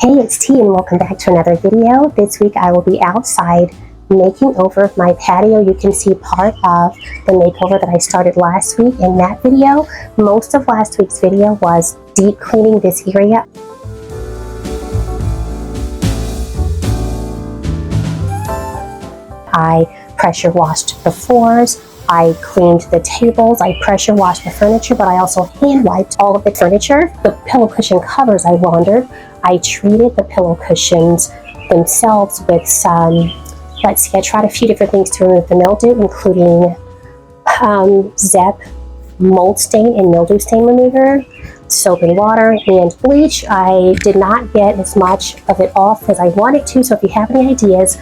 Hey, it's T and welcome back to another video. This week I will be outside making over my patio. You can see part of the makeover that I started last week in that video. Most of last week's video was deep cleaning this area. I pressure washed the floors. I cleaned the tables, I pressure washed the furniture, but I also hand wiped all of the furniture. The pillow cushion covers I laundered. I treated the pillow cushions themselves with some, I tried a few different things to remove the mildew, including Zep mold stain and mildew stain remover, soap and water, and bleach. I did not get as much of it off as I wanted to, so if you have any ideas,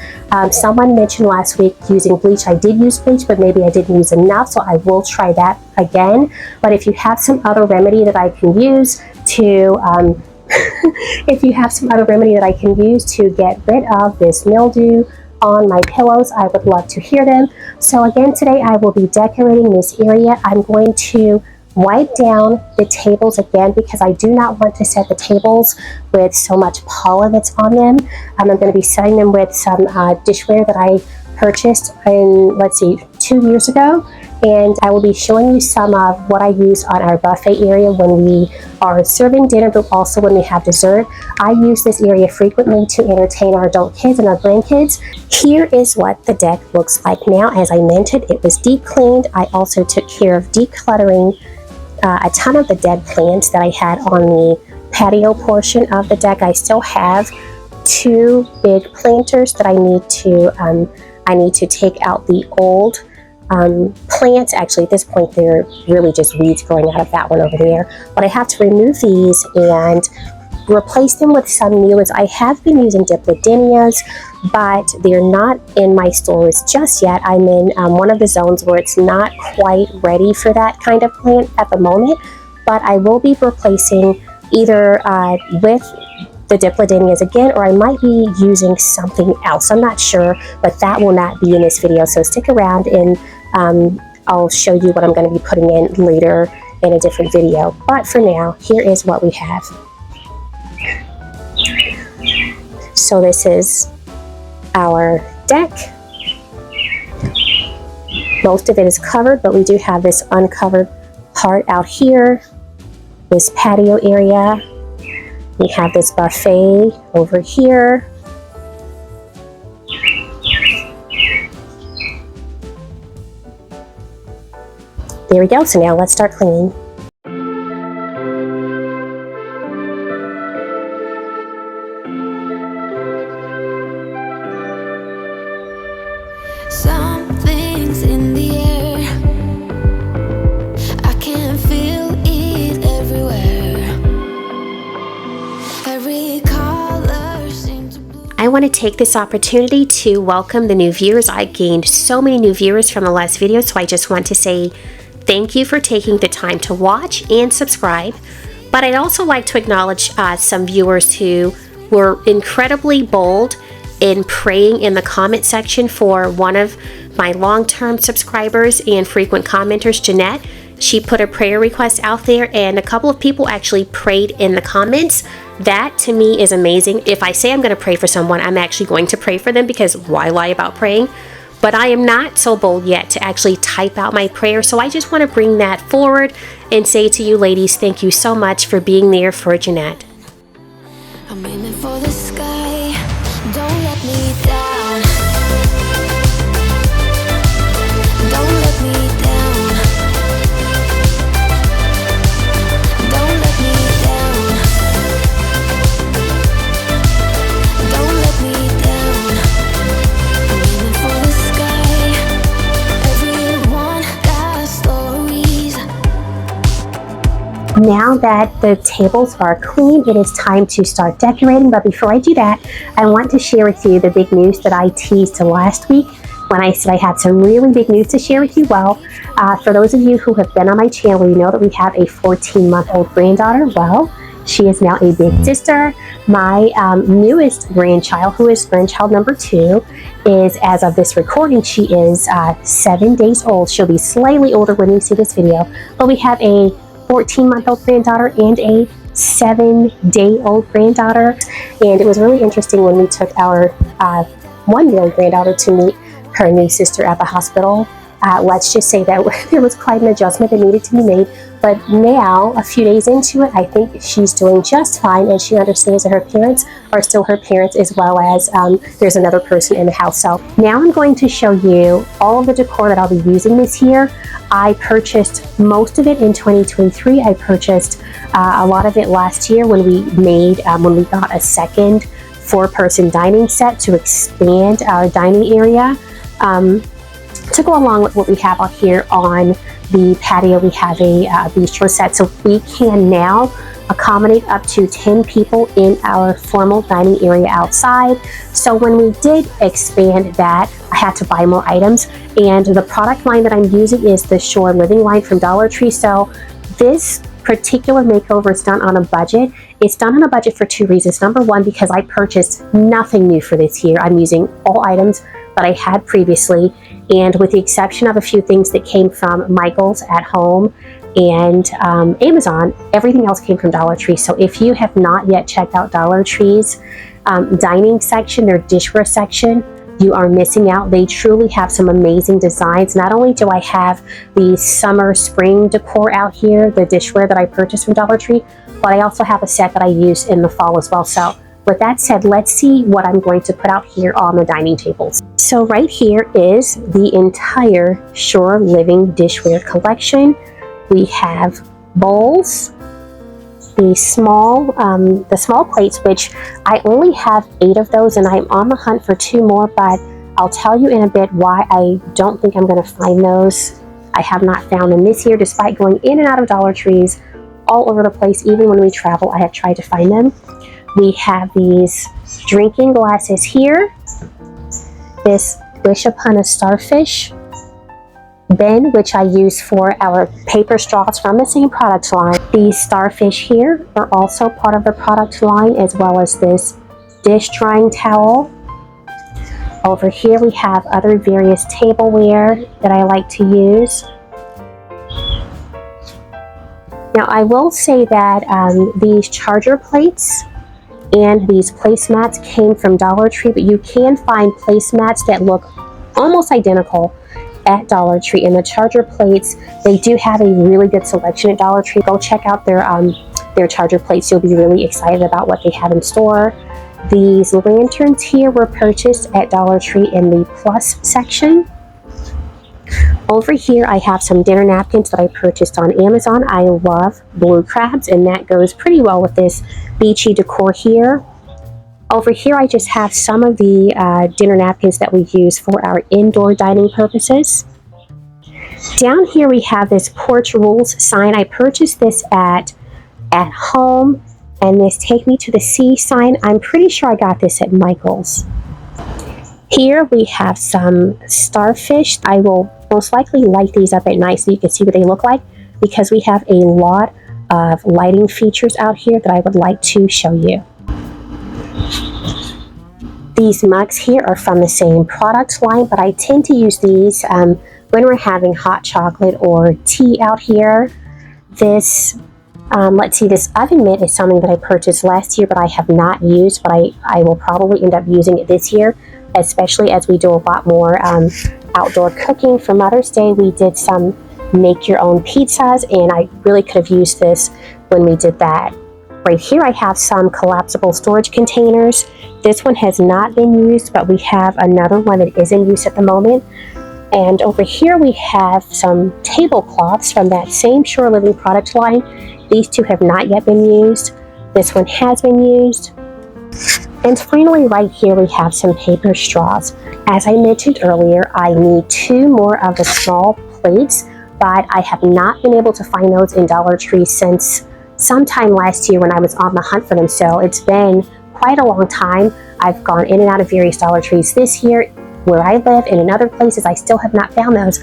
someone mentioned last week using bleach. I did use bleach, but maybe I didn't use enough, so I will try that again. But if you have some other remedy that I can use to if you have some other remedy that I can use to get rid of this mildew on my pillows, I would love to hear them. So again, today I will be decorating this area. I'm going to wipe down the tables again because I do not want to set the tables with so much pollen that's on them. I'm going to be setting them with some dishware that I purchased in, 2 years ago. And I will be showing you some of what I use on our buffet area when we are serving dinner, but also when we have dessert. I use this area frequently to entertain our adult kids and our grandkids. Here is what the deck looks like now. As I mentioned, it was deep cleaned. I also took care of decluttering a ton of the dead plants that I had on the patio portion of the deck. I still have 2 big planters that I need to take out the old plants. Actually, at this point, they're really just weeds growing out of that one over there. But I have to remove these and replace them with some new ones. I have been using dipladenias, but they're not in my stores just yet. I'm in one of the zones where it's not quite ready for that kind of plant at the moment, but I will be replacing either with the dipladenias again, or I might be using something else. I'm not sure, but that will not be in this video, so stick around and I'll show you what I'm going to be putting in later in a different video. But for now, here is what we have. So this is our deck. Most of it is covered, but we do have this uncovered part out here, this patio area. We have this buffet over here. There we go. So now let's start cleaning. Something's in the air. I can feel it everywhere. Every color seems to bloom. I want to take this opportunity to welcome the new viewers. I gained so many new viewers from the last video, so I just want to say thank you for taking the time to watch and subscribe. But I'd also like to acknowledge some viewers who were incredibly bold in praying in the comment section for one of my long-term subscribers and frequent commenters, Jeanette. She put a prayer request out there and a couple of people actually prayed in the comments. That to me is amazing. If I say I'm going to pray for someone, I'm actually going to pray for them, because why lie about praying? But I am not so bold yet to actually type out my prayer, so I just want to bring that forward and say to you ladies, thank you so much for being there for Jeanette. I'm aiming for the sky. Don't let me down. Don't let me down. Don't let me down. Don't let me down. I'm aiming for the sky. Everyone got stories. Now that the tables are clean, it is time to start decorating. But before I do that, I want to share with you the big news that I teased last week when I said I had some really big news to share with you. Well, for those of you who have been on my channel, you know that we have a 14-month-old granddaughter. Well, she is now a big sister. My newest grandchild, who is grandchild number 2, is, as of this recording, she is 7 days old. She'll be slightly older when you see this video. But we have a 14-month-old granddaughter and a 7-day-old granddaughter, and it was really interesting when we took our 1-year-old granddaughter to meet her new sister at the hospital. Let's just say that there was quite an adjustment that needed to be made, but now, a few days into it, I think she's doing just fine, and she understands that her parents are still her parents, as well as there's another person in the house. So now I'm going to show you all of the decor that I'll be using this year. I purchased most of it in 2023. I purchased a lot of it last year when we got a second 4-person dining set to expand our dining area. To go along with what we have out here on the patio, we have a bistro set, so we can now accommodate up to 10 people in our formal dining area outside. So when we did expand that, I had to buy more items, and the product line that I'm using is the Shore Living line from Dollar Tree. So this particular makeover is done on a budget. It's done on a budget for 2 reasons. Number one, because I purchased nothing new for this year. I'm using all items that I had previously, and with the exception of a few things that came from Michael's at home and Amazon, everything else came from Dollar Tree. So if you have not yet checked out Dollar Tree's dining section, their dishware section, you are missing out. They truly have some amazing designs. Not only do I have the summer spring decor out here, the dishware that I purchased from Dollar Tree, but I also have a set that I use in the fall as well. So with that said, let's see what I'm going to put out here on the dining tables. So right here is the entire Shore Living dishware collection. We have bowls, the small plates, which I only have 8 of those, and I'm on the hunt for 2 more, but I'll tell you in a bit why I don't think I'm going to find those. I have not found them this year, despite going in and out of Dollar Trees all over the place. Even when we travel, I have tried to find them. We have these drinking glasses here, this Wish Upon a Starfish bin, which I use for our paper straws from the same product line. These starfish here are also part of the product line, as well as this dish drying towel. Over here we have other various tableware that I like to use. Now I will say that these charger plates and these placemats came from Dollar Tree, but you can find placemats that look almost identical at Dollar Tree. And the charger plates, they do have a really good selection at Dollar Tree. Go check out their charger plates. You'll be really excited about what they have in store. These lanterns here were purchased at Dollar Tree in the plus section. Over here I have some dinner napkins that I purchased on Amazon. I love blue crabs, and that goes pretty well with this beachy decor here. Over here I just have some of the dinner napkins that we use for our indoor dining purposes. Down here we have this Porch Rules sign. I purchased this at home, and this Take Me to the Sea sign, I'm pretty sure I got this at Michael's. Here we have some starfish. I will most likely light these up at night so you can see what they look like, because we have a lot of lighting features out here that I would like to show you. These mugs here are from the same product line, but I tend to use these when we're having hot chocolate or tea out here. This, let's see, this oven mitt is something that I purchased last year, but I have not used, but I will probably end up using it this year, especially as we do a lot more outdoor cooking. For Mother's Day, we did some make your own pizzas, and I really could have used this when we did that. Right here I have some collapsible storage containers. This one has not been used, but we have another one that is in use at the moment. And over here we have some tablecloths from that same Shore Living product line. These 2 have not yet been used. This one has been used. And finally, right here we have some paper straws. As I mentioned earlier, I need 2 more of the small plates, but I have not been able to find those in Dollar Tree since sometime last year when I was on the hunt for them. So it's been quite a long time. I've gone in and out of various Dollar Trees this year where I live, and in other places I still have not found those.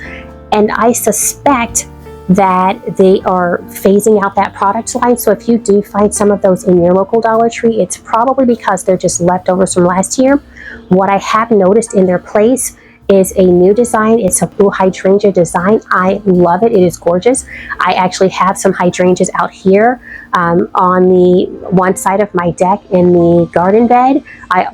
And I suspect that they are phasing out that product line. So if you do find some of those in your local Dollar Tree, it's probably because they're just leftovers from last year. What I have noticed in their place is a new design. It's a blue hydrangea design. I love it. It is gorgeous. I actually have some hydrangeas out here on the one side of my deck in the garden bed.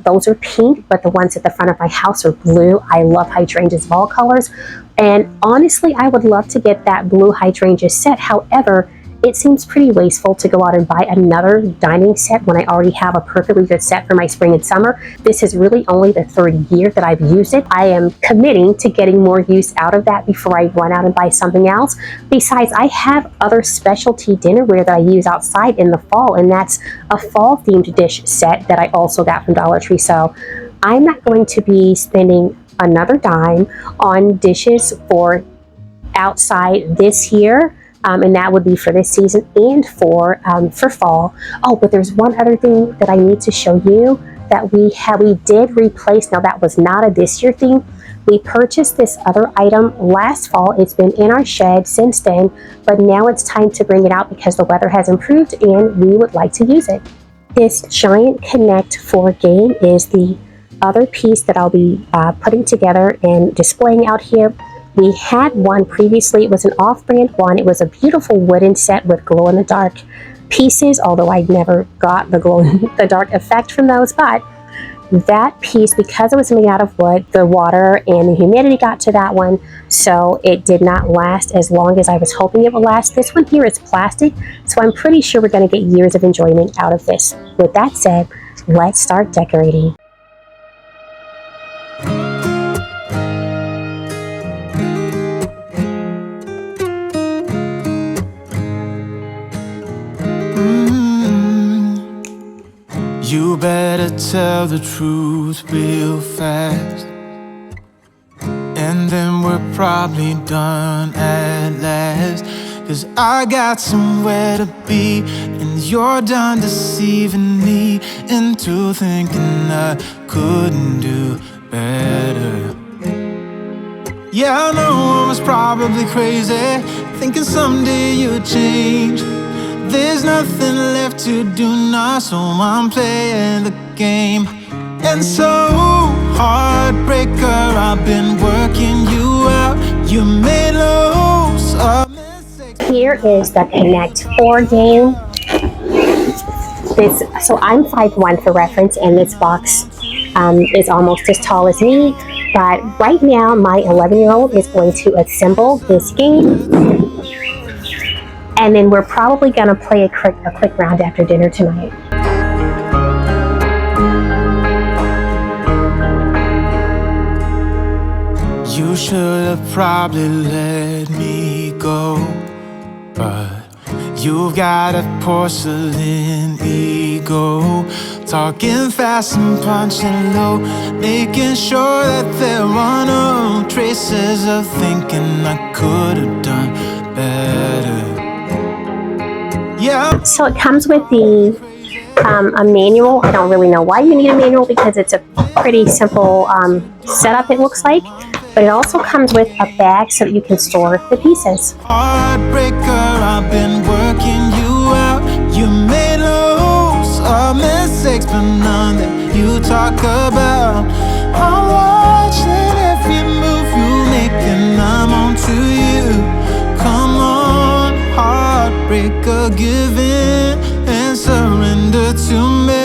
Those are pink, but the ones at the front of my house are blue. I love hydrangeas of all colors. And honestly, I would love to get that blue hydrangea set. However, it seems pretty wasteful to go out and buy another dining set when I already have a perfectly good set for my spring and summer. This is really only the third year that I've used it. I am committing to getting more use out of that before I run out and buy something else. Besides, I have other specialty dinnerware that I use outside in the fall, and that's a fall themed dish set that I also got from Dollar Tree. So I'm not going to be spending another dime on dishes for outside this year. And that would be for this season and for fall. Oh, but there's one other thing that I need to show you that we did replace. Now that was not a this year thing. We purchased this other item last fall. It's been in our shed since then, but now it's time to bring it out because the weather has improved and we would like to use it. This giant Connect 4 game is the other piece that I'll be putting together and displaying out here. We had one previously. It was an off-brand one. It was a beautiful wooden set with glow-in-the-dark pieces, although I never got the glow-in-the-dark effect from those. But that piece, because it was made out of wood, the water and the humidity got to that one, so it did not last as long as I was hoping it would last. This one here is plastic, so I'm pretty sure we're going to get years of enjoyment out of this. With that said, let's start decorating. You better tell the truth real fast, and then we're probably done at last. 'Cause I got somewhere to be, and you're done deceiving me into thinking I couldn't do better. Yeah, I know I was probably crazy, thinking someday you'd change. There's nothing left to do now, so I'm playing the game. And so, heartbreaker, I've been working you out. You made loads of mistakes. Here is the Connect 4 game. So I'm 5'1" for reference, and this box is almost as tall as me. But right now, my 11-year-old is going to assemble this game. And then we're probably going to play a quick round after dinner tonight. You should have probably let me go, but you've got a porcelain ego, talking fast and punching low, making sure that there are no traces of thinking I could have done better. Yeah. So it comes with a manual. I don't really know why you need a manual because it's a pretty simple setup, it looks like. But it also comes with a bag so that you can store the pieces. Heartbreaker, I've been working you out. You made loads of mistakes, but none that you talk about. I'm watching every move you make, and I'm on to you. Come on, heartbreaker, give in and surrender to me.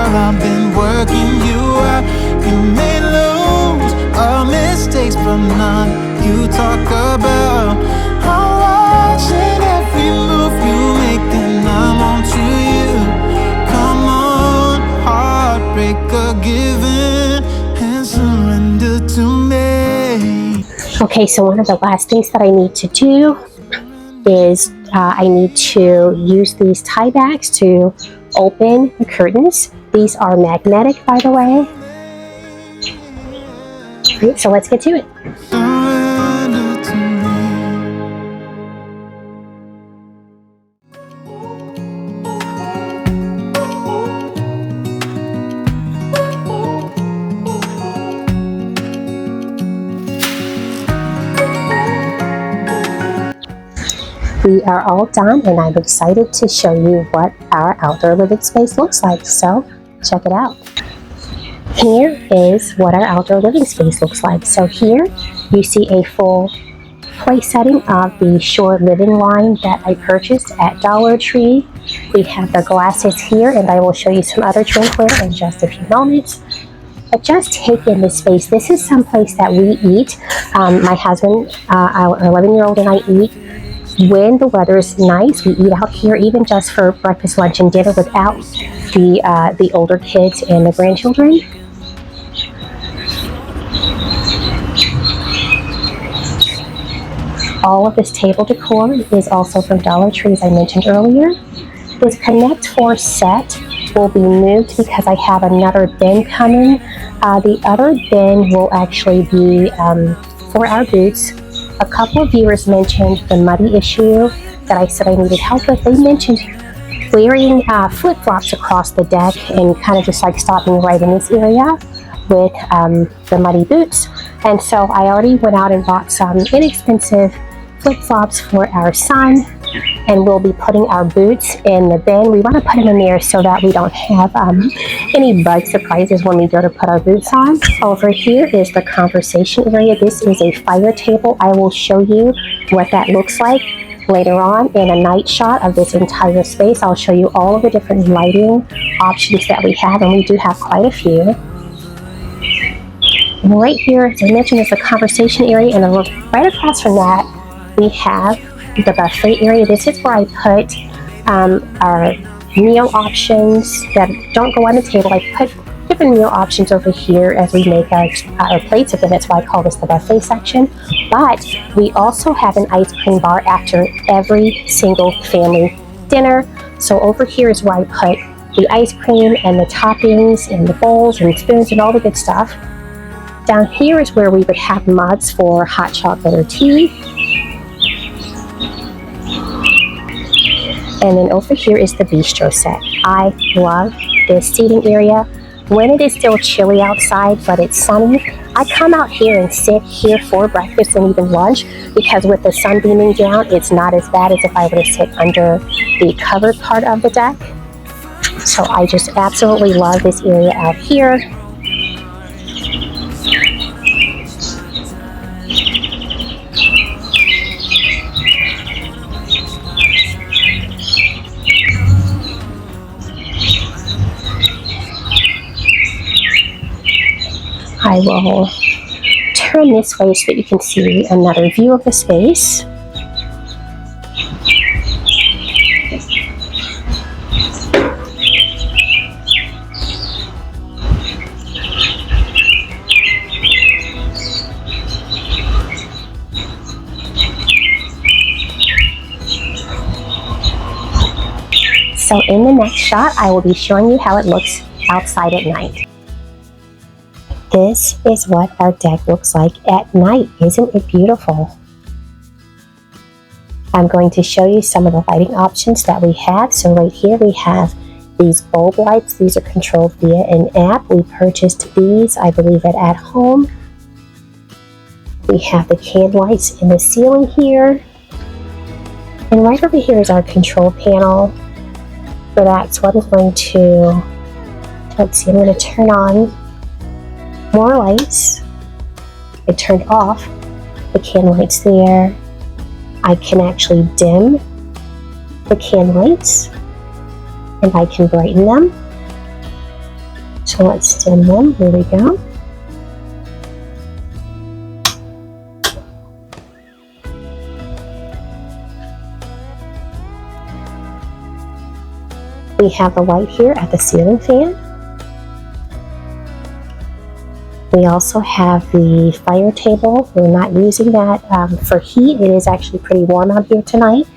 I've been working you out. You made loads of mistakes, but none you talk about. I'm watching every move you make, and I'm on to you. Come on, heartbreaker, give in and surrender to me. Okay, so one of the last things that I need to do is I need to use these tie backs to open the curtains. These are magnetic, by the way. Great, so let's get to it. We are all done, and I'm excited to show you what our outdoor living space looks like, so check it out. Here is what our outdoor living space looks like. So here you see a full place setting of the Shore Living line that I purchased at Dollar Tree. We have the glasses here, and I will show you some other drinkware in just a few moments. But just take in this space. This is some place that we eat. My husband, our 11-year-old, and I eat when the weather is nice. We eat out here, even just for breakfast, lunch, and dinner, without the older kids and the grandchildren. All of this table decor is also from Dollar Tree, as I mentioned earlier. This Connect 4 set will be moved because I have another bin coming. The other bin will actually be for our boots. A couple of viewers mentioned the muddy issue that I said I needed help with. They mentioned wearing flip-flops across the deck and kind of just like stopping right in this area with the muddy boots. And so I already went out and bought some inexpensive flip-flops for our son, and we'll be putting our boots in the bin. We want to put them in there so that we don't have any bug surprises when we go to put our boots on. Over here is the conversation area. This is a fire table. I will show you what that looks like later on in a night shot of this entire space. I'll show you all of the different lighting options that we have, and we do have quite a few. And right here, as I mentioned, is the conversation area, and then right across from that, we have the buffet area. This is where I put our meal options that don't go on the table. I put different meal options over here as we make our plates, and that's why I call this the buffet section. But we also have an ice cream bar after every single family dinner. So over here is where I put the ice cream and the toppings and the bowls and spoons and all the good stuff. Down here is where we would have mugs for hot chocolate or tea. And then over here is the bistro set. I love this seating area. When it is still chilly outside, but it's sunny, I come out here and sit here for breakfast and even lunch, because with the sun beaming down, it's not as bad as if I were to sit under the covered part of the deck. So I just absolutely love this area out here. I will turn this way so that you can see another view of the space. So in the next shot, I will be showing you how it looks outside at night. This is what our deck looks like at night. Isn't it beautiful? I'm going to show you some of the lighting options that we have. So right here we have these bulb lights. These are controlled via an app. We purchased these, I believe, at home. We have the can lights in the ceiling here. And right over here is our control panel for that. So I'm going to, let's see, I'm going to turn on more lights. I turned off the can lights there. I can actually dim the can lights, and I can brighten them. So let's dim them. Here we go. We have the light here at the ceiling fan. We also have the fire table. We're not using that for heat. It is actually pretty warm out here tonight,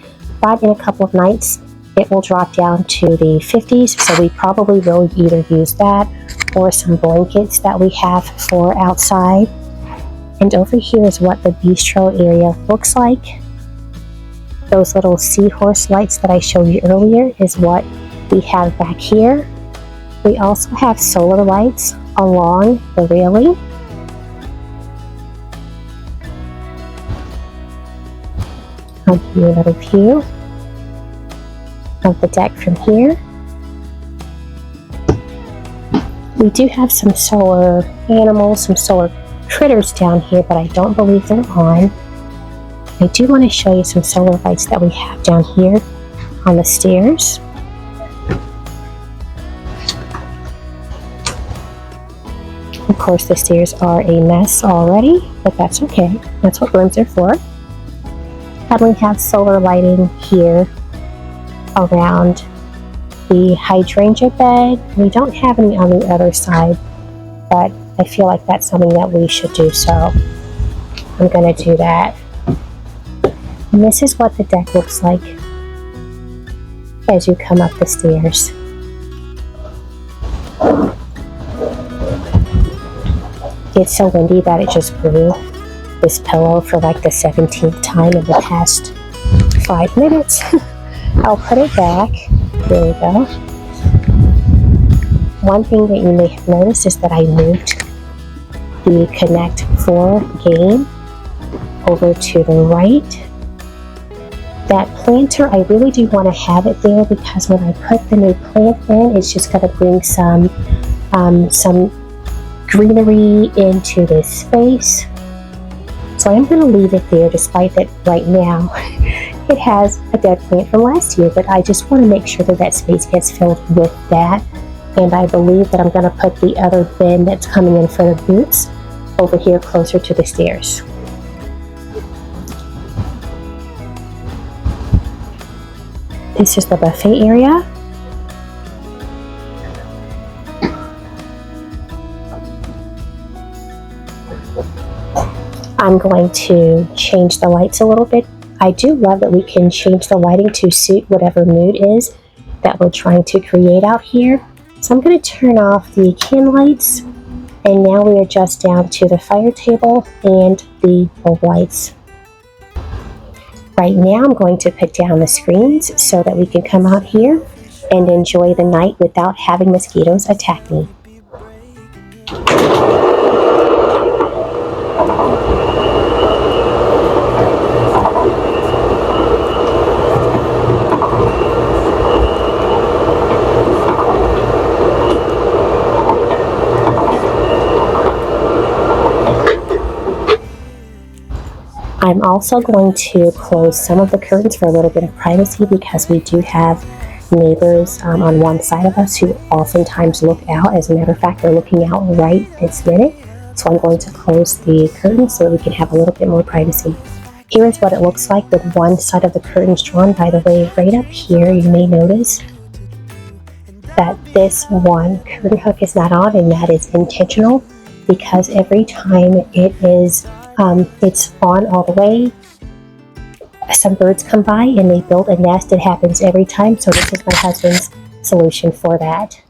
but in a couple of nights it will drop down to the 50s, so we probably will either use that or some blankets that we have for outside. And over here is what the bistro area looks like. Those little seahorse lights that I showed you earlier is what we have back here. We also have solar lights along the railing. I'll give you another view of the deck from here. We do have some solar animals, some solar critters down here, but I don't believe they're on. I do want to show you some solar lights that we have down here on the stairs. Of course, the stairs are a mess already, but that's okay. That's what rooms are for. And we have solar lighting here around the hydrangea bed. We don't have any on the other side, but I feel like that's something that we should do, so I'm going to do that. And this is what the deck looks like as you come up the stairs. It's so windy that it just blew this pillow for like the 17th time in the past 5 minutes. I'll put it back. There we go. One thing that you may have noticed is that I moved the Connect 4 game over to the right. That planter, I really do want to have it there because when I put the new plant in, it's just going to bring some greenery into this space. So I'm going to leave it there despite that right now it has a dead plant from last year, but I just want to make sure that that space gets filled with that. And I believe that I'm going to put the other bin that's coming in for the boots over here closer to the stairs. This is the buffet area. I'm going to change the lights a little bit. I do love that we can change the lighting to suit whatever mood is that we're trying to create out here. So I'm going to turn off the can lights, and now we are just down to the fire table and the bulb lights. Right now I'm going to put down the screens so that we can come out here and enjoy the night without having mosquitoes attack me. I'm also going to close some of the curtains for a little bit of privacy because we do have neighbors on one side of us who oftentimes look out. As a matter of fact, they're looking out right this minute. So I'm going to close the curtains so that we can have a little bit more privacy. Here is what it looks like with one side of the curtains drawn. By the way, right up here, you may notice that this one curtain hook is not on, and that is intentional because every time it's on all the way, some birds come by and they build a nest. It happens every time, so this is my husband's solution for that.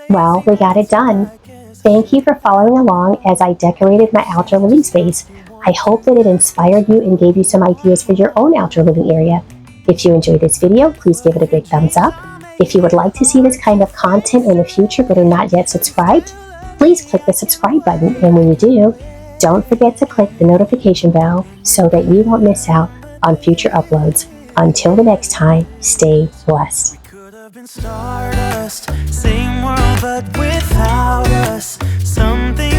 Well, we got it done. Thank you for following along as I decorated my outdoor living space. I hope that it inspired you and gave you some ideas for your own outdoor living area. If you enjoyed this video, please give it a big thumbs up. If you would like to see this kind of content in the future but are not yet subscribed, please click the subscribe button, and when you do, don't forget to click the notification bell so that you won't miss out on future uploads. Until the next time, stay blessed. Could have been stardust, same world but without us. Something